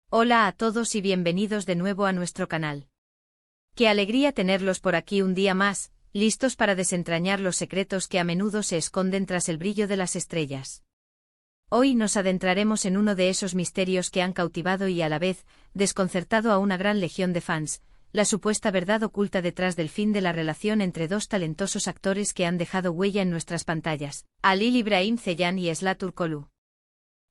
Hola a todos y bienvenidos de nuevo a nuestro canal. Qué alegría tenerlos por aquí un día más, listos para desentrañar los secretos que a menudo se esconden tras el brillo de las estrellas. Hoy nos adentraremos en uno de esos misterios que han cautivado y a la vez desconcertado a una gran legión de fans, la supuesta verdad oculta detrás del fin de la relación entre dos talentosos actores que han dejado huella en nuestras pantallas, Halil İbrahim Ceylan y Esra Turkoglu.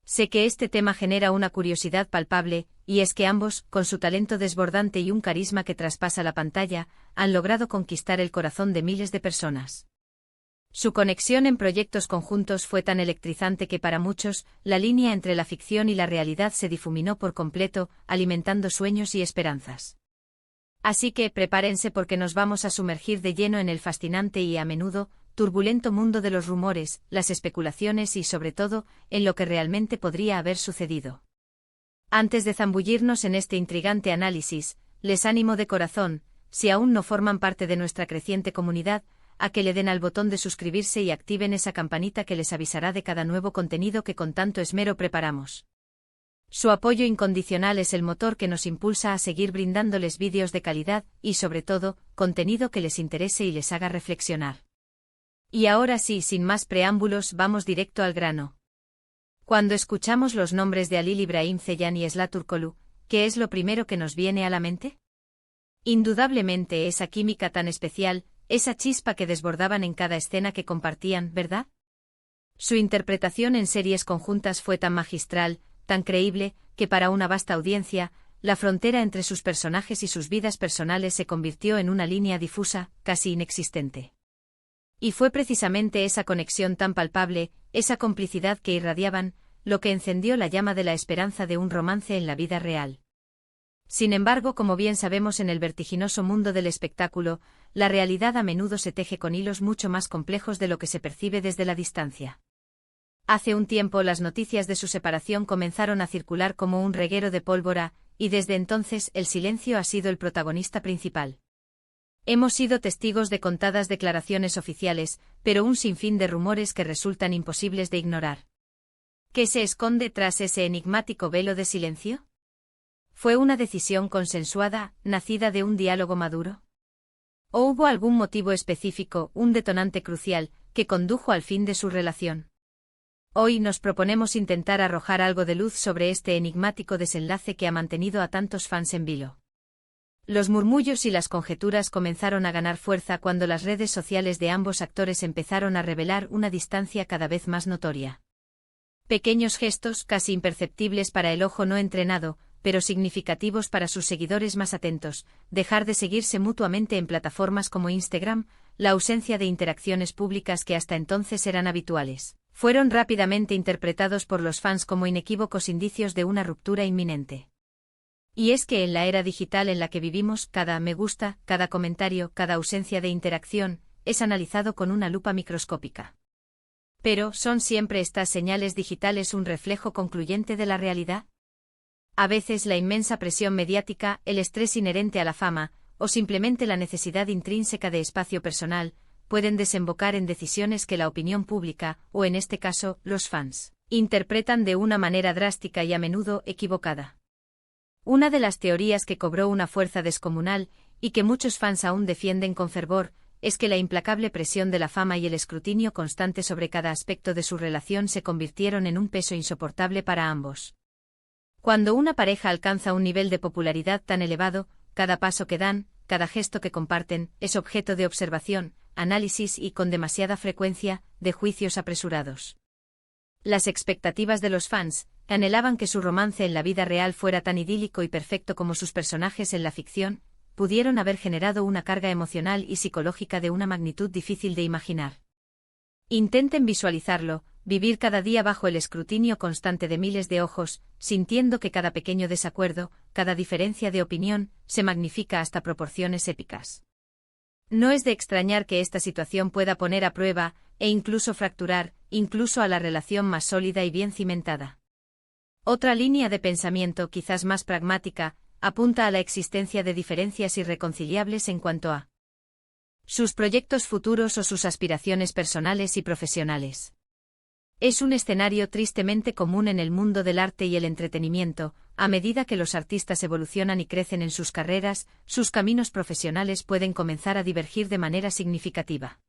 Sé que este tema genera una curiosidad palpable, y es que ambos, con su talento desbordante y un carisma que traspasa la pantalla, han logrado conquistar el corazón de miles de personas. Su conexión en proyectos conjuntos fue tan electrizante que para muchos, la línea entre la ficción y la realidad se difuminó por completo, alimentando sueños y esperanzas. Así que prepárense porque nos vamos a sumergir de lleno en el fascinante y a menudo turbulento mundo de los rumores, las especulaciones y sobre todo, en lo que realmente podría haber sucedido. Antes de zambullirnos en este intrigante análisis, les animo de corazón, si aún no forman parte de nuestra creciente comunidad, a que le den al botón de suscribirse y activen esa campanita que les avisará de cada nuevo contenido que con tanto esmero preparamos. Su apoyo incondicional es el motor que nos impulsa a seguir brindándoles vídeos de calidad y sobre todo, contenido que les interese y les haga reflexionar. Y ahora sí, sin más preámbulos, vamos directo al grano. Cuando escuchamos los nombres de Halil İbrahim Ceylan y Esra Turkoglu, ¿qué es lo primero que nos viene a la mente? Indudablemente esa química tan especial, esa chispa que desbordaban en cada escena que compartían, ¿verdad? Su interpretación en series conjuntas fue tan magistral, tan creíble, que para una vasta audiencia, la frontera entre sus personajes y sus vidas personales se convirtió en una línea difusa, casi inexistente. Y fue precisamente esa conexión tan palpable, esa complicidad que irradiaban, lo que encendió la llama de la esperanza de un romance en la vida real. Sin embargo, como bien sabemos en el vertiginoso mundo del espectáculo, la realidad a menudo se teje con hilos mucho más complejos de lo que se percibe desde la distancia. Hace un tiempo las noticias de su separación comenzaron a circular como un reguero de pólvora, y desde entonces el silencio ha sido el protagonista principal. Hemos sido testigos de contadas declaraciones oficiales, pero un sinfín de rumores que resultan imposibles de ignorar. ¿Qué se esconde tras ese enigmático velo de silencio? ¿Fue una decisión consensuada, nacida de un diálogo maduro? ¿O hubo algún motivo específico, un detonante crucial, que condujo al fin de su relación? Hoy nos proponemos intentar arrojar algo de luz sobre este enigmático desenlace que ha mantenido a tantos fans en vilo. Los murmullos y las conjeturas comenzaron a ganar fuerza cuando las redes sociales de ambos actores empezaron a revelar una distancia cada vez más notoria. Pequeños gestos, casi imperceptibles para el ojo no entrenado, pero significativos para sus seguidores más atentos, dejar de seguirse mutuamente en plataformas como Instagram, la ausencia de interacciones públicas que hasta entonces eran habituales, fueron rápidamente interpretados por los fans como inequívocos indicios de una ruptura inminente. Y es que en la era digital en la que vivimos, cada me gusta, cada comentario, cada ausencia de interacción, es analizado con una lupa microscópica. Pero, ¿son siempre estas señales digitales un reflejo concluyente de la realidad? A veces la inmensa presión mediática, el estrés inherente a la fama, o simplemente la necesidad intrínseca de espacio personal, pueden desembocar en decisiones que la opinión pública, o en este caso, los fans, interpretan de una manera drástica y a menudo equivocada. Una de las teorías que cobró una fuerza descomunal, y que muchos fans aún defienden con fervor, es que la implacable presión de la fama y el escrutinio constante sobre cada aspecto de su relación se convirtieron en un peso insoportable para ambos. Cuando una pareja alcanza un nivel de popularidad tan elevado, cada paso que dan, cada gesto que comparten, es objeto de observación, análisis y, con demasiada frecuencia, de juicios apresurados. Las expectativas de los fans anhelaban que su romance en la vida real fuera tan idílico y perfecto como sus personajes en la ficción, pudieron haber generado una carga emocional y psicológica de una magnitud difícil de imaginar. Intenten visualizarlo, vivir cada día bajo el escrutinio constante de miles de ojos, sintiendo que cada pequeño desacuerdo, cada diferencia de opinión, se magnifica hasta proporciones épicas. No es de extrañar que esta situación pueda poner a prueba, e incluso fracturar, incluso a la relación más sólida y bien cimentada. Otra línea de pensamiento, quizás más pragmática, apunta a la existencia de diferencias irreconciliables en cuanto a sus proyectos futuros o sus aspiraciones personales y profesionales. Es un escenario tristemente común en el mundo del arte y el entretenimiento. A medida que los artistas evolucionan y crecen en sus carreras, sus caminos profesionales pueden comenzar a divergir de manera significativa.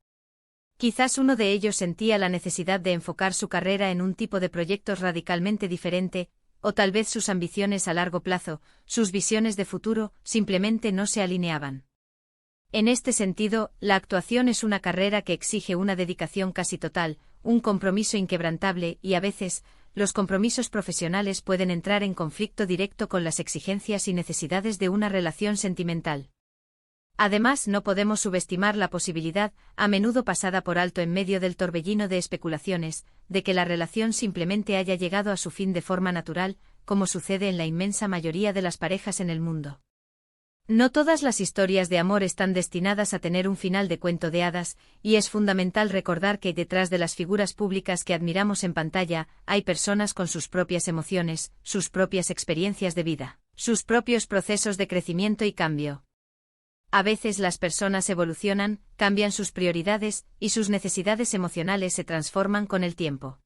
Quizás uno de ellos sentía la necesidad de enfocar su carrera en un tipo de proyectos radicalmente diferente, o tal vez sus ambiciones a largo plazo, sus visiones de futuro, simplemente no se alineaban. En este sentido, la actuación es una carrera que exige una dedicación casi total, un compromiso inquebrantable y a veces, los compromisos profesionales pueden entrar en conflicto directo con las exigencias y necesidades de una relación sentimental. Además, no podemos subestimar la posibilidad, a menudo pasada por alto en medio del torbellino de especulaciones, de que la relación simplemente haya llegado a su fin de forma natural, como sucede en la inmensa mayoría de las parejas en el mundo. No todas las historias de amor están destinadas a tener un final de cuento de hadas, y es fundamental recordar que detrás de las figuras públicas que admiramos en pantalla, hay personas con sus propias emociones, sus propias experiencias de vida, sus propios procesos de crecimiento y cambio. A veces las personas evolucionan, cambian sus prioridades, y sus necesidades emocionales se transforman con el tiempo.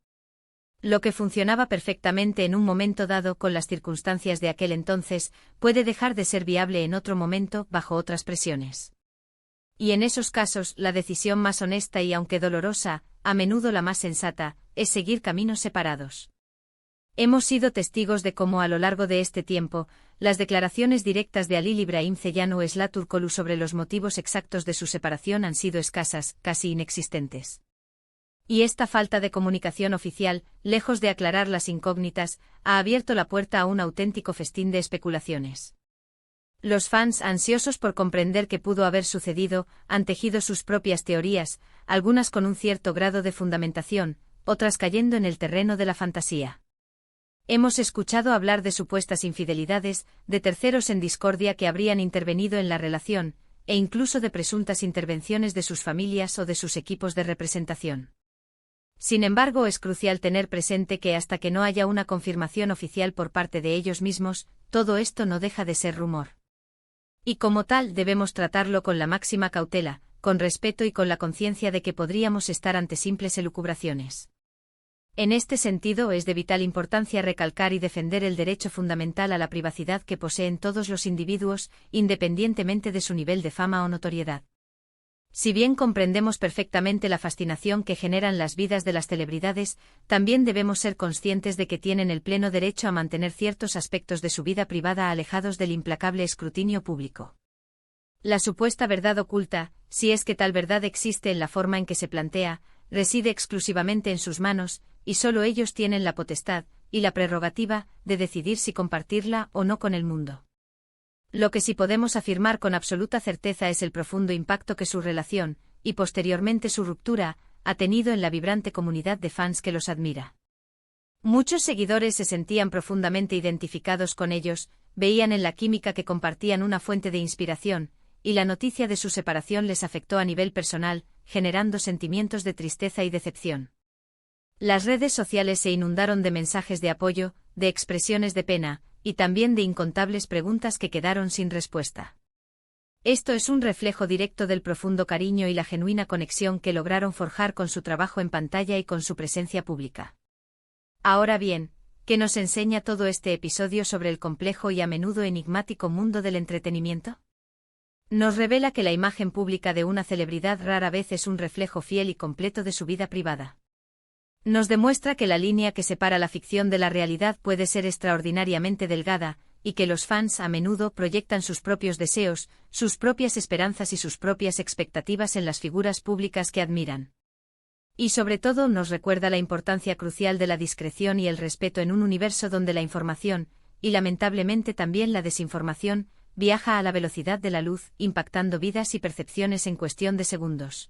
Lo que funcionaba perfectamente en un momento dado con las circunstancias de aquel entonces, puede dejar de ser viable en otro momento bajo otras presiones. Y en esos casos, la decisión más honesta y aunque dolorosa, a menudo la más sensata, es seguir caminos separados. Hemos sido testigos de cómo a lo largo de este tiempo, las declaraciones directas de Halil İbrahim Ceylan o Esra Ertuğrul sobre los motivos exactos de su separación han sido escasas, casi inexistentes. Y esta falta de comunicación oficial, lejos de aclarar las incógnitas, ha abierto la puerta a un auténtico festín de especulaciones. Los fans, ansiosos por comprender qué pudo haber sucedido, han tejido sus propias teorías, algunas con un cierto grado de fundamentación, otras cayendo en el terreno de la fantasía. Hemos escuchado hablar de supuestas infidelidades, de terceros en discordia que habrían intervenido en la relación, e incluso de presuntas intervenciones de sus familias o de sus equipos de representación. Sin embargo, es crucial tener presente que hasta que no haya una confirmación oficial por parte de ellos mismos, todo esto no deja de ser rumor. Y como tal debemos tratarlo con la máxima cautela, con respeto y con la conciencia de que podríamos estar ante simples elucubraciones. En este sentido es de vital importancia recalcar y defender el derecho fundamental a la privacidad que poseen todos los individuos, independientemente de su nivel de fama o notoriedad. Si bien comprendemos perfectamente la fascinación que generan las vidas de las celebridades, también debemos ser conscientes de que tienen el pleno derecho a mantener ciertos aspectos de su vida privada alejados del implacable escrutinio público. La supuesta verdad oculta, si es que tal verdad existe en la forma en que se plantea, reside exclusivamente en sus manos, y solo ellos tienen la potestad, y la prerrogativa, de decidir si compartirla o no con el mundo. Lo que sí podemos afirmar con absoluta certeza es el profundo impacto que su relación, y posteriormente su ruptura, ha tenido en la vibrante comunidad de fans que los admira. Muchos seguidores se sentían profundamente identificados con ellos, veían en la química que compartían una fuente de inspiración, y la noticia de su separación les afectó a nivel personal, generando sentimientos de tristeza y decepción. Las redes sociales se inundaron de mensajes de apoyo, de expresiones de pena, y también de incontables preguntas que quedaron sin respuesta. Esto es un reflejo directo del profundo cariño y la genuina conexión que lograron forjar con su trabajo en pantalla y con su presencia pública. Ahora bien, ¿qué nos enseña todo este episodio sobre el complejo y a menudo enigmático mundo del entretenimiento? Nos revela que la imagen pública de una celebridad rara vez es un reflejo fiel y completo de su vida privada. Nos demuestra que la línea que separa la ficción de la realidad puede ser extraordinariamente delgada, y que los fans a menudo proyectan sus propios deseos, sus propias esperanzas y sus propias expectativas en las figuras públicas que admiran. Y sobre todo nos recuerda la importancia crucial de la discreción y el respeto en un universo donde la información, y lamentablemente también la desinformación, viaja a la velocidad de la luz, impactando vidas y percepciones en cuestión de segundos.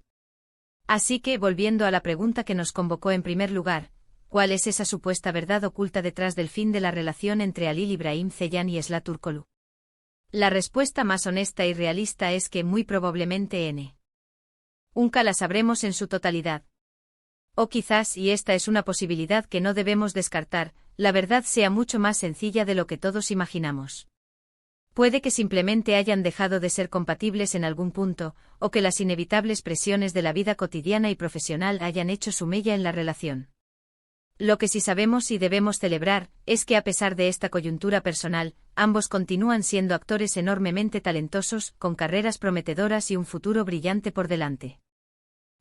Así que, volviendo a la pregunta que nos convocó en primer lugar, ¿cuál es esa supuesta verdad oculta detrás del fin de la relación entre Halil İbrahim Ceylan y Esra Ertuğrul? La respuesta más honesta y realista es que muy probablemente nunca la sabremos en su totalidad. O quizás, y esta es una posibilidad que no debemos descartar, la verdad sea mucho más sencilla de lo que todos imaginamos. Puede que simplemente hayan dejado de ser compatibles en algún punto, o que las inevitables presiones de la vida cotidiana y profesional hayan hecho su mella en la relación. Lo que sí sabemos y debemos celebrar, es que a pesar de esta coyuntura personal, ambos continúan siendo actores enormemente talentosos, con carreras prometedoras y un futuro brillante por delante.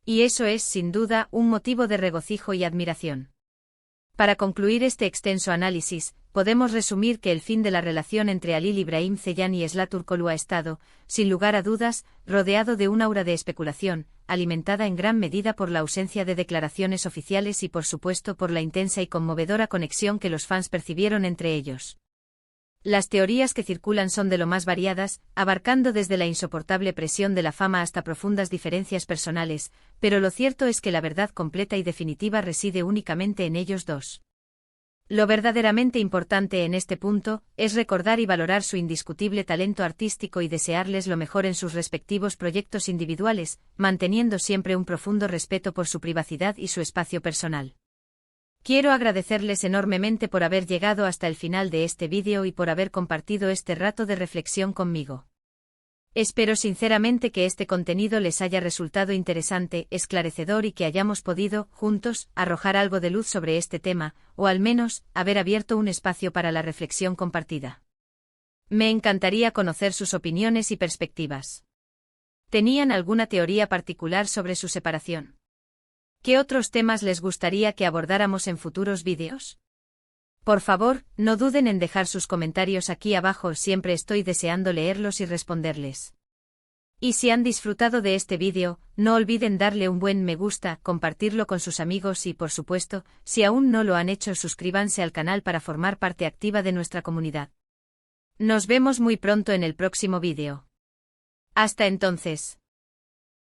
Y eso es, sin duda, un motivo de regocijo y admiración. Para concluir este extenso análisis, podemos resumir que el fin de la relación entre Halil Ibrahim Ceylan y Esla Turkoglu ha estado, sin lugar a dudas, rodeado de un aura de especulación, alimentada en gran medida por la ausencia de declaraciones oficiales y por supuesto por la intensa y conmovedora conexión que los fans percibieron entre ellos. Las teorías que circulan son de lo más variadas, abarcando desde la insoportable presión de la fama hasta profundas diferencias personales, pero lo cierto es que la verdad completa y definitiva reside únicamente en ellos dos. Lo verdaderamente importante en este punto es recordar y valorar su indiscutible talento artístico y desearles lo mejor en sus respectivos proyectos individuales, manteniendo siempre un profundo respeto por su privacidad y su espacio personal. Quiero agradecerles enormemente por haber llegado hasta el final de este vídeo y por haber compartido este rato de reflexión conmigo. Espero sinceramente que este contenido les haya resultado interesante, esclarecedor y que hayamos podido, juntos, arrojar algo de luz sobre este tema, o al menos, haber abierto un espacio para la reflexión compartida. Me encantaría conocer sus opiniones y perspectivas. ¿Tenían alguna teoría particular sobre su separación? ¿Qué otros temas les gustaría que abordáramos en futuros vídeos? Por favor, no duden en dejar sus comentarios aquí abajo, siempre estoy deseando leerlos y responderles. Y si han disfrutado de este vídeo, no olviden darle un buen me gusta, compartirlo con sus amigos y, por supuesto, si aún no lo han hecho, suscríbanse al canal para formar parte activa de nuestra comunidad. Nos vemos muy pronto en el próximo vídeo. Hasta entonces.